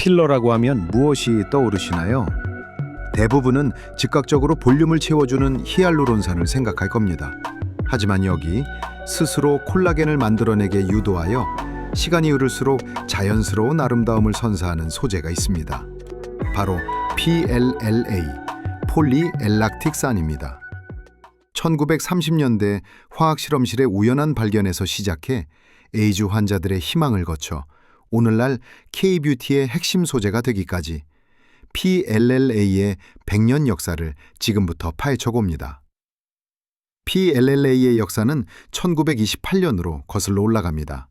필러라고 하면 무엇이 떠오르시나요? 대부분은 즉각적으로 볼륨을 채워주는 히알루론산을 생각할 겁니다. 하지만 여기 스스로 콜라겐을 만들어내게 유도하여 시간이 흐를수록 자연스러운 아름다움을 선사하는 소재가 있습니다. 바로 PLLA, 폴리엘락틱산입니다. 1930년대 화학실험실의 우연한 발견에서 시작해 에이즈 환자들의 희망을 거쳐 오늘날 K-뷰티의 핵심 소재가 되기까지 PLLA의 100년 역사를 지금부터 파헤쳐 봅니다. PLLA의 역사는 1928년으로 거슬러 올라갑니다.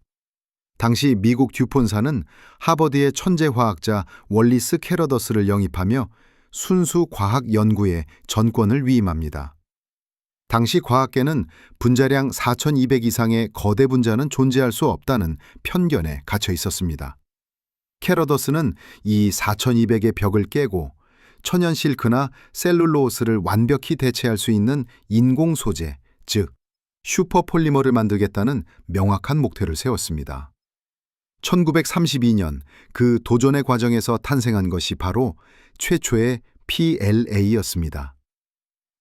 당시 미국 듀폰사는 하버드의 천재 화학자 월리스 캐러더스를 영입하며 순수 과학 연구에 전권을 위임합니다. 당시 과학계는 분자량 4,200 이상의 거대 분자는 존재할 수 없다는 편견에 갇혀 있었습니다. 캐러더스는 이 4,200의 벽을 깨고 천연 실크나 셀룰로스를 완벽히 대체할 수 있는 인공 소재, 즉 슈퍼폴리머를 만들겠다는 명확한 목표를 세웠습니다. 1932년 그 도전의 과정에서 탄생한 것이 바로 최초의 PLA였습니다.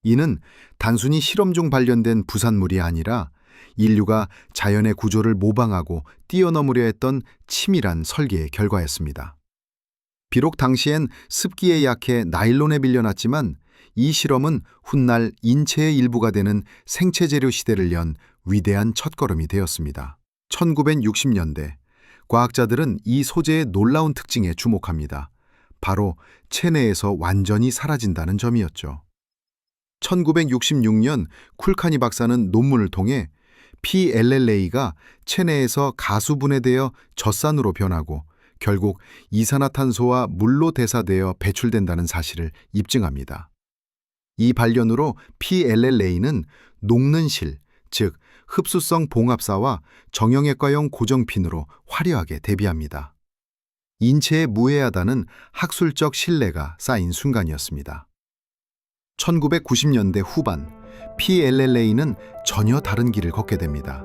이는 단순히 실험 중 발견된 부산물이 아니라 인류가 자연의 구조를 모방하고 뛰어넘으려 했던 치밀한 설계의 결과였습니다. 비록 당시엔 습기에 약해 나일론에 밀려났지만 이 실험은 훗날 인체의 일부가 되는 생체 재료 시대를 연 위대한 첫걸음이 되었습니다. 1960년대 과학자들은 이 소재의 놀라운 특징에 주목합니다. 바로 체내에서 완전히 사라진다는 점이었죠. 1966년 쿨카니 박사는 논문을 통해 PLLA가 체내에서 가수 분해되어 젖산으로 변하고 결국 이산화탄소와 물로 대사되어 배출된다는 사실을 입증합니다. 이 발견으로 PLLA는 녹는 실, 즉 흡수성 봉합사와 정형외과용 고정핀으로 화려하게 대비합니다. 인체에 무해하다는 학술적 신뢰가 쌓인 순간이었습니다. 1990년대 후반, PLLA는 전혀 다른 길을 걷게 됩니다.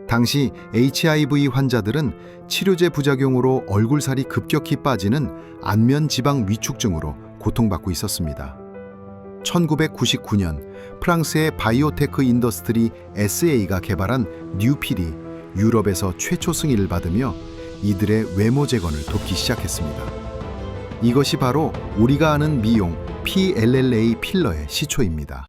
당시 HIV 환자들은 치료제 부작용으로 얼굴살이 급격히 빠지는 안면 지방 위축증으로 고통받고 있었습니다. 1999년 프랑스의 바이오테크 인더스트리 SA가 개발한 뉴필이 유럽에서 최초 승인을 받으며 이들의 외모 재건을 돕기 시작했습니다. 이것이 바로 우리가 아는 미용 PLLA 필러의 시초입니다.